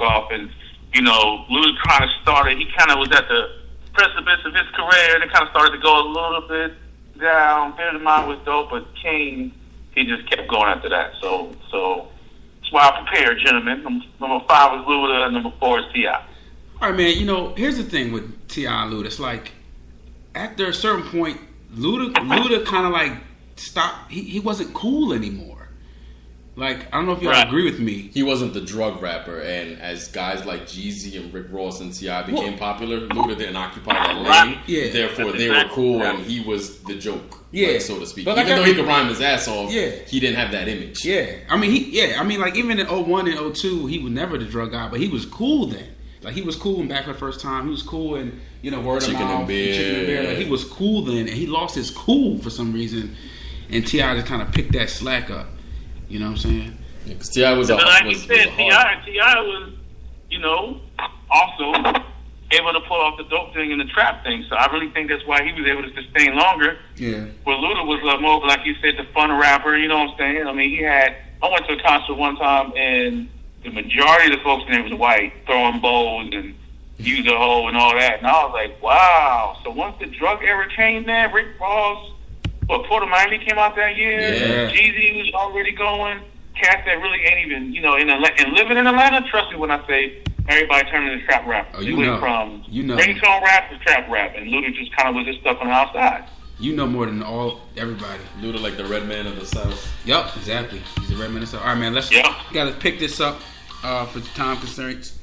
off, and Luda kind of started. He kind of was at the precipice of his career, and it kind of started to go a little bit down. Bear in mind was dope, but King, he just kept going after that. So that's why I prepared, gentlemen. Number 5 is Luda, and number 4 is T.I. All right, man. Here's the thing with T.I. and Luda. It's like after a certain point, Luda kind of like stopped. He wasn't cool anymore. Like, I don't know if y'all agree with me. He wasn't the drug rapper, and as guys like Jeezy and Rick Ross and T.I. became popular, Luda didn't occupy that lane. Yeah. Therefore, they were cool, and he was the joke, so to speak. But even though he could rhyme his ass off, he didn't have that image. Yeah. I mean, like, even in 01 and 02, he was never the drug guy, but he was cool then. Like, he was cool in Back for the First Time. He was cool in, Word of Mouth, and Chicken and Beer. Like, he was cool then, and he lost his cool for some reason, and T.I. just kind of picked that slack up. You know what I'm saying? Because T.I. was like you said, T.I. was, also able to pull off the dope thing and the trap thing. So I really think that's why he was able to sustain longer. Yeah. Where Luda was more, like you said, the fun rapper. You know what I'm saying? I mean, I went to a concert one time, and the majority of the folks in there was white, throwing bowls and use a hole and all that. And I was like, wow. So once the drug era came there, Rick Ross, Port of Miami came out that year. Yeah. Jeezy was already going. Cats that really ain't even, and living in Atlanta, trust me when I say everybody turned into trap rap. Oh, it went from ringtone rap to trap rap, and Luda just kind of was just stuck on the outside. You know more than everybody. Luda like the red man of the South. Yup, exactly. He's the red man of the South. All right, man, we got to pick this up for time constraints.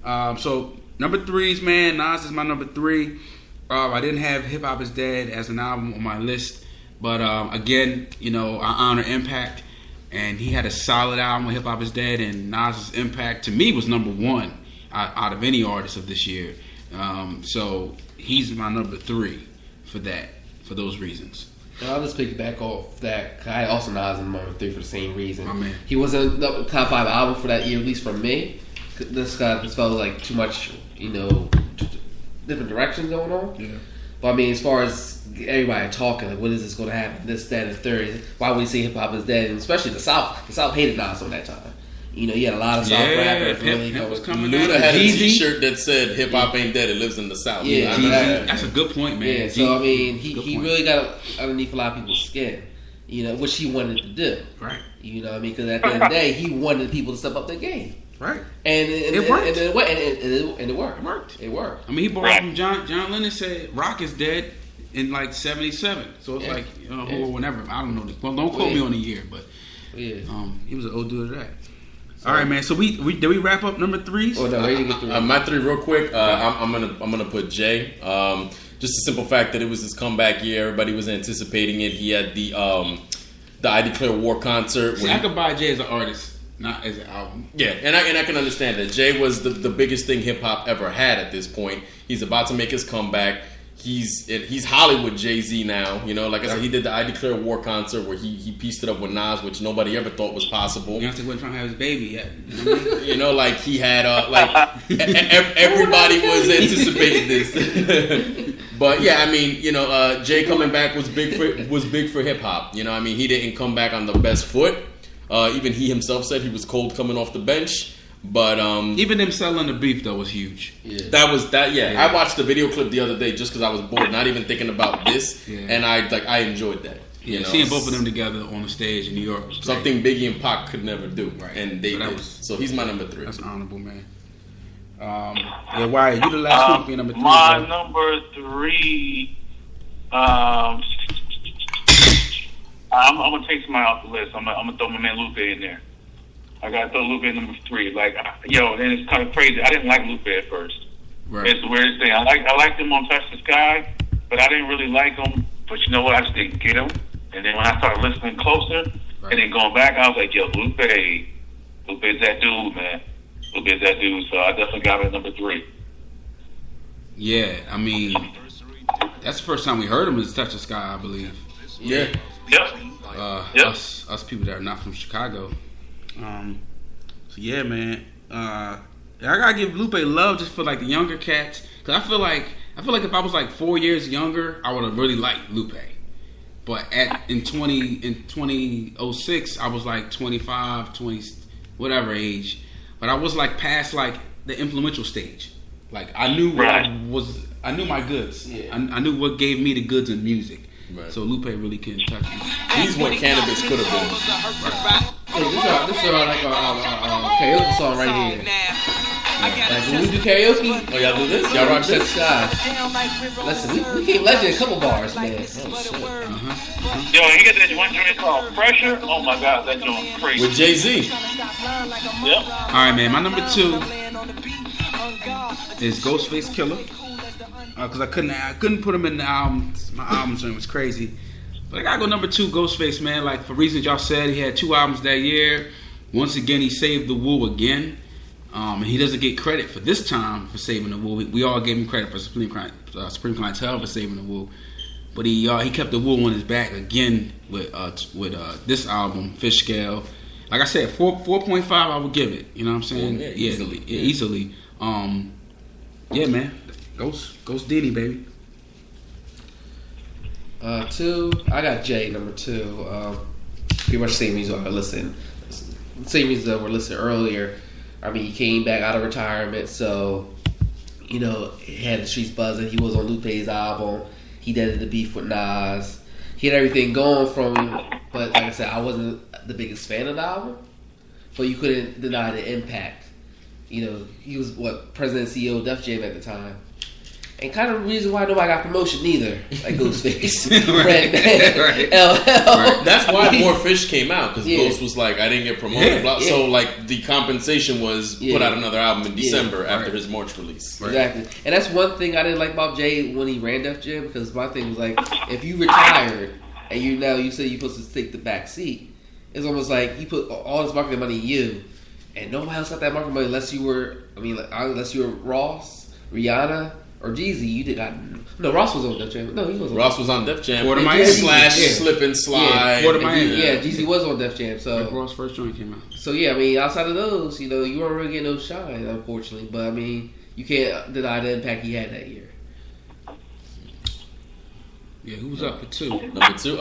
So, number 3s, man, Nas is my number 3. I didn't have Hip Hop Is Dead as an album on my list. But again, I honor Impact, and he had a solid album with Hip Hop Is Dead, and Nas's Impact to me was number 1 out of any artist of this year. So he's my number 3 for those reasons. Well, I'll just piggyback off that. I also Nas in number 3 for the same reason. Oh, man. He wasn't the top 5 album for that year, at least for me. This felt like too much, different directions going on. Yeah. But I mean, as far as everybody talking, like, when is this going to happen? This, that, and the third. Why would we say hip hop is dead? And especially the South. The South hated Nas on that time. You had a lot of South rappers. Pimp was coming. Luda had a T-shirt that said "Hip hop ain't dead; it lives in the South." Yeah, that's a good point, man. Yeah, so I mean, he really got underneath a lot of people's skin. Which he wanted to do. Right. Because at the end of the day, he wanted people to step up their game. Right. And it worked. And it worked. It worked. I mean, he borrowed from John Lennon said Rock is dead in like 77. So it's like, or whenever. I don't know. Well, don't quote me on the year, but he was an old dude of that. All right, man. So did we wrap up number 3s? Oh, no, we didn't get through. My 3 real quick. I'm gonna put Jay. Just the simple fact that it was his comeback year. Everybody was anticipating it. He had the I Declare War concert. See, I could buy Jay as an artist. Not as an album. Yeah, and I can understand that. Jay was the biggest thing hip-hop ever had at this point. He's about to make his comeback. He's Hollywood Jay-Z now. Like I said, he did the I Declare War concert where he pieced it up with Nas, which nobody ever thought was possible. Beyonce wasn't trying to have his baby yet. Like he had, everybody was anticipating this. But yeah, I mean, Jay coming back was big for hip-hop. He didn't come back on the best foot. Even he himself said he was cold coming off the bench, but even them selling the beef though was huge. Yeah. That was that. Yeah. I watched the video clip the other day just because I was bored, not even thinking about this, and I enjoyed that. Seeing both of them together on the stage in New York was something Biggie and Pac could never do, right? And they did. So he's my number 3. That's honorable, man. Why you the last one for your number 3? My number 3. I'm gonna take somebody off the list. I'm gonna throw my man Lupe in there. I gotta throw Lupe in number 3. And it's kind of crazy. I didn't like Lupe at first. Right. It's the weirdest thing. I liked him on Touch the Sky, but I didn't really like him. But you know what? I just didn't get him. And then when I started listening closer, and then going back, I was like, yo, Lupe's that dude, man. Lupe's that dude. So I definitely got him at number 3. Yeah, I mean, that's the first time we heard him is Touch the Sky, I believe. Yeah. Yep. Us people that are not from Chicago. So yeah, man. I gotta give Lupe love just for like the younger cats, cause I feel like if I was like 4 years younger, I would have really liked Lupe. But in 2006, I was like 25, 20, whatever age. But but I was like past like the influential stage. Like I knew what I knew my goods. Yeah. I knew what gave me the goods in music. Right. So Lupe really couldn't touch me. He's what cannabis could have been. Right. Hey, this is like our karaoke song right here. Like when we do karaoke, oh y'all do this? Y'all rock this? Listen, we came legend a couple bars, man. Yo, he got that one joint called Pressure. Oh my God, that joint crazy. With Jay-Z. Yep. All right, man. My number 2 is Ghostface Killer. Because I couldn't put him in the album. My album joint was crazy. But I gotta go number 2, Ghostface, man. Like for reasons y'all said, he had 2 albums that year. Once again, he saved the Woo again. And he doesn't get credit for this time for saving the Woo. We all gave him credit for Supreme Clientele for saving the Woo. But he kept the Woo on his back again with this album, Fish Scale. Like I said, 4.5 I would give it. You know what I'm saying? Yeah, easily. Yeah, man. Ghost Diddy, baby. 2, I got Jay, number 2. Pretty much same reason I listened. Same reason that we're listening earlier. I mean, he came back out of retirement, so, he had the streets buzzing. He was on Lupe's album. He did the beef with Nas. He had everything going from him. But like I said, I wasn't the biggest fan of the album. But you couldn't deny the impact. He was, president and CEO of Def Jam at the time. And kind of the reason why nobody got promotion neither, like Ghostface, Redman, right. LL. Right. That's why more Fish came out, because Ghost was like, I didn't get promoted. Yeah. So like the compensation was put out another album in December after his March release. Right. Exactly, and that's one thing I didn't like about Jay when he ran Def Jam, because my thing was like, if you retired and you say you're supposed to take the back seat, it's almost like he put all his marketing money in you, and nobody else got that marketing money unless you were Ross, Rihanna. Or Jeezy, you did got Ross was on Def Jam. No, he wasn't. Ross was on Def Jam. Port of Miami. Slip and slide. Port of Miami. Yeah, Jeezy was on Def Jam. So Ross' first joint came out. So yeah, I mean, outside of those, you weren't really getting no shine, unfortunately. But I mean, you can't deny the impact he had that year. Yeah, who was up for 2? Number 2.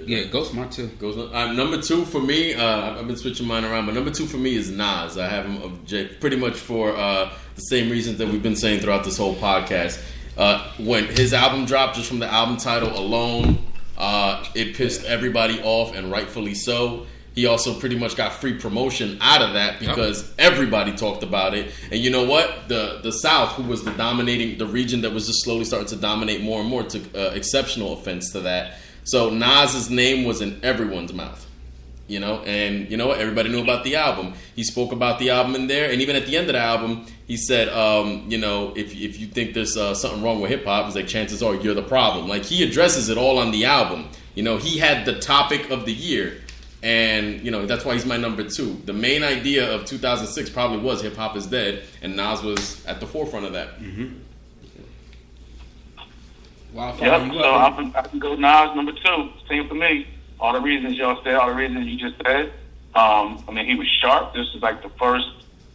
Yeah, Ghost my 2. Ghost. Number 2 for me. I've been switching mine around, but number 2 for me is Nas. I have him of Jay pretty much for the same reasons that we've been saying throughout this whole podcast. When his album dropped, just from the album title alone, it pissed everybody off, and rightfully so. He also pretty much got free promotion out of that because everybody talked about it. And you know what? The South, who was the region that was just slowly starting to dominate more and more, took exceptional offense to that. So Nas's name was in everyone's mouth, and you know what? Everybody knew about the album. He spoke about the album in there, and even at the end of the album, he said, if you think there's something wrong with hip hop, it's like chances are you're the problem. Like he addresses it all on the album. He had the topic of the year, and that's why he's my number 2. The main idea of 2006 probably was hip hop is dead, and Nas was at the forefront of that. Mm-hmm. Wow, so I can go Nas number 2. Same for me. All the reasons y'all said, all the reasons you just said. He was sharp. This is like the first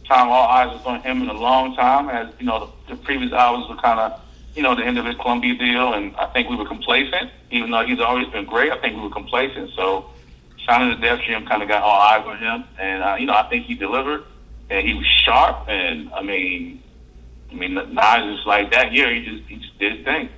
time all eyes was on him in a long time. As the previous albums were kind of, the end of his Columbia deal, and I think we were complacent. Even though he's always been great, I think we were complacent. So signing the Def Jam kind of got all eyes on him, and I think he delivered, and he was sharp. And Nas is like that year. He just did his thing.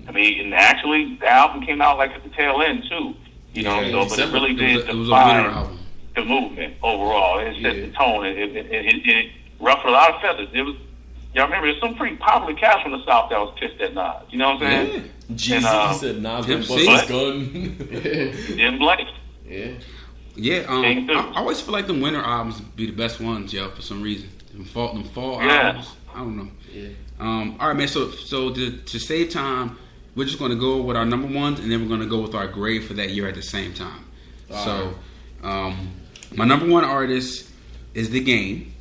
And actually, the album came out like at the tail end too, but it really did define the movement overall. It set the tone. It ruffled a lot of feathers. Y'all remember, there's some pretty popular cats from the South that was pissed at Nas. You know what I'm saying? Jesus, he said Nas went bust his gun. Didn't blink. Yeah. I always feel like the winter albums be the best ones, for some reason. Them fall albums. I don't know. Yeah. All right, man. So to save time, we're just going to go with our number 1s, and then we're going to go with our grade for that year at the same time. So, my number 1 artist is The Game,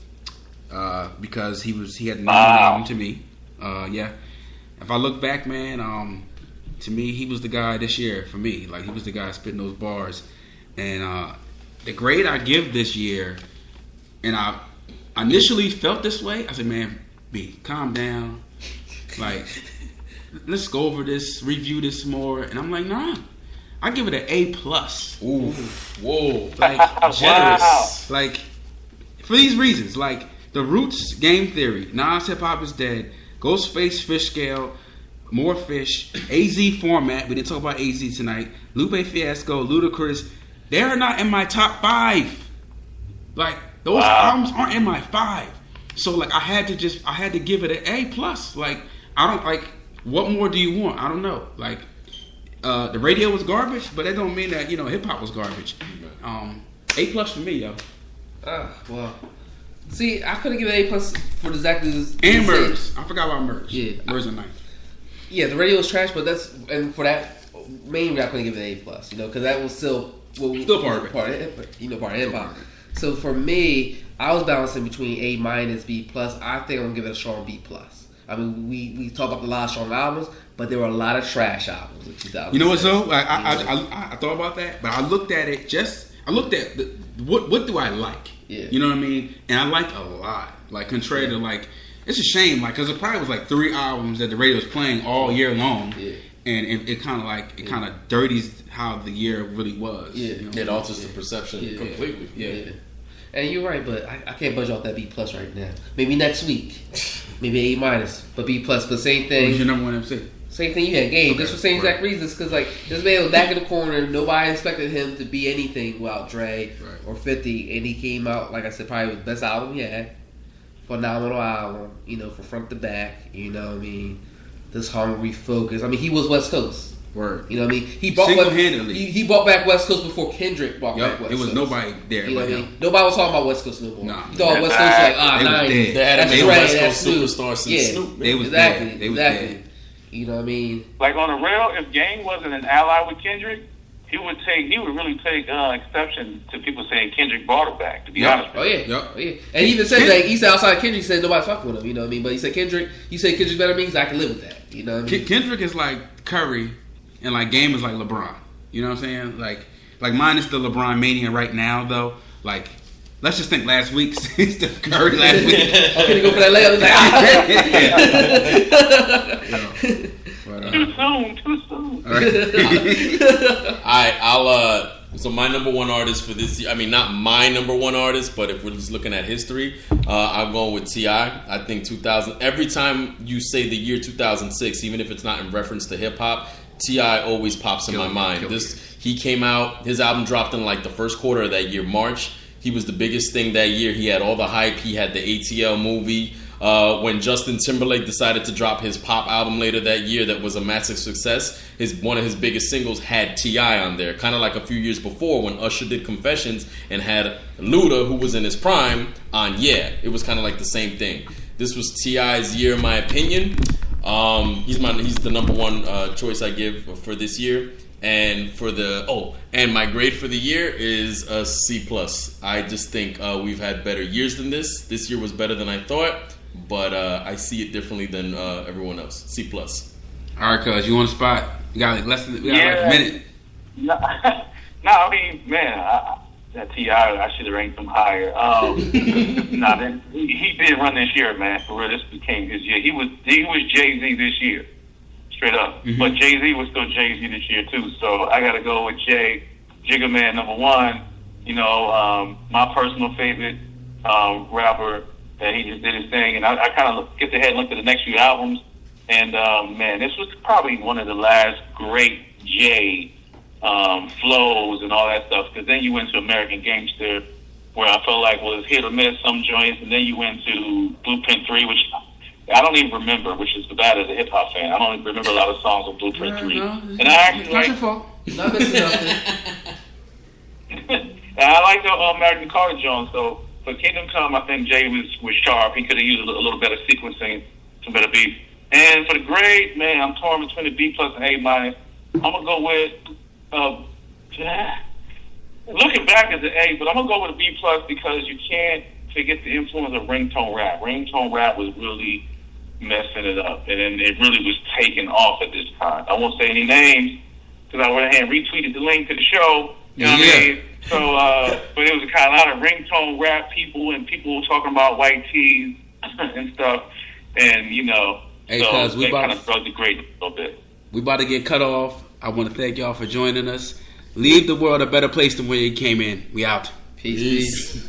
because he had the number 1 album to me. If I look back, man, to me, he was the guy this year for me. Like, he was the guy spitting those bars. And the grade I give this year, and I initially felt this way. I said, man, B, calm down. Like, let's go over this, review this more. And I'm like, nah. I give it an A+. Ooh, whoa. Like, generous. Like, for these reasons, like the Roots, Game Theory, Nas Hip Hop is Dead, Ghostface, Fish Scale, More Fish, AZ Format. We didn't talk about AZ tonight. Lupe Fiasco, Ludacris. They are not in my top 5. Like those albums aren't in my 5. So like I had to give it an A+. Like I don't like. What more do you want? I don't know. Like the radio was garbage, but that don't mean that hip hop was garbage. A+ for me, yo. Well, see, I couldn't give it A+ for exactly this. And Murs. I forgot about Murs. Yeah, Murs and Knife. Yeah, the radio was trash, but for that mainly I couldn't give it A+. Because that was still part of it. Part of hip hop. So for me, I was balancing between A-, B+. I think I'm gonna give it a strong B+. I mean, we talked about a lot of strong albums, but there were a lot of trash albums in 2000. You know what, though? I thought about that, but I looked at it what do I like? Yeah. You know what I mean? And I liked a lot. Like, contrary to, like, it's a shame, like, because it probably was, like, 3 albums that the radio was playing all year long. Yeah. And it kind of dirties how the year really was. Yeah. It alters the perception completely. Yeah. And you're right, but I can't budge off that B+ right now. Maybe next week. Maybe A-, but B+. But same thing. Who's your number one MC? Same thing you had, Game. Just for same exact reasons. Because, like, this man was back in the corner. Nobody expected him to be anything without Dre or 50. And he came out, like I said, probably the best album he had. Phenomenal album, from front to back. You know what I mean? This hungry focus. I mean, he was West Coast. Word. You know what I mean? He brought single-handedly. He brought back West Coast before Kendrick brought back West Coast. It was nobody there. You know what I mean? Nobody was talking about West Coast no more. Nah. You thought West Coast was like, nice. They hadn't been a West Coast superstar since Snoop. They was exactly. They was exactly. dead. You know what I mean? Like on the real, if Game wasn't an ally with Kendrick, he would really take exception to people saying Kendrick brought it back. To be honest. Oh yeah. And he even said that he said outside of Kendrick, he said nobody's fucking with him. You know what I mean? But he said Kendrick. You say Kendrick's better than me, because I can live with that. You know what I mean? Kendrick is like Curry, and like Game is like LeBron. You know what I'm saying? Like minus the LeBron mania right now, though. Like, let's just think last week's Steph Curry last week. Okay, to go for that layup. Too soon. All right. I'll. So my number one artist for this year. I mean, not my number one artist, but if we're just looking at history, I'm going with T.I. I think 2000. Every time you say the year 2006, even if it's not in reference to hip hop, T.I. always pops in my mind. He came out, his album dropped in like the first quarter of that year, March. He was the biggest thing that year. He had all the hype. He had the ATL movie. When Justin Timberlake decided to drop his pop album later that year that was a massive success, one of his biggest singles had T.I. on there. Kind of like a few years before when Usher did Confessions and had Luda, who was in his prime, on Yeah. It was kind of like the same thing. This was T.I.'s year, in my opinion. He's the number one choice I give for this year. And and my grade for the year is a C+. I just think we've had better years than this. This year was better than I thought, but I see it differently than everyone else. C+. All right, cuz you on the spot? We got like like a minute. No, I mean, man, that T.I., I should have ranked him higher. He did run this year, man. For real, this became his year. He was Jay-Z this year. Straight up. Mm-hmm. But Jay-Z was still Jay-Z this year, too. So I got to go with Jigga Man, number one. My personal favorite rapper, that he just did his thing. And I kind of skipped ahead and looked at the next few albums. And, man, this was probably one of the last great Jay flows and all that stuff. Because then you went to American Gangster, where I felt like was hit or miss some joints. And then you went to Blueprint 3, which I don't even remember, which is bad as a hip hop fan. I don't even remember a lot of songs on Blueprint 3. And I actually not your fault. Not missing nothing. And I like the American Carter Jones. So for Kingdom Come, I think Jay was sharp. He could have used a little better sequencing, some better beats. And for the grade, man, I'm torn between the B+ and A-. I'm gonna go with looking back as an A, but I'm gonna go with a B+ because you can't forget the influence of ringtone rap. Ringtone rap was really messing it up, and then it really was taking off at this time. I won't say any names because I went ahead and retweeted the link to the show. You know what I mean? So, but it was a lot of ringtone rap people and people talking about white tees and stuff, and hey, so they kind of drug the grade a little bit. We about to get cut off. I want to thank y'all for joining us. Leave the world a better place than where you came in. We out. Peace.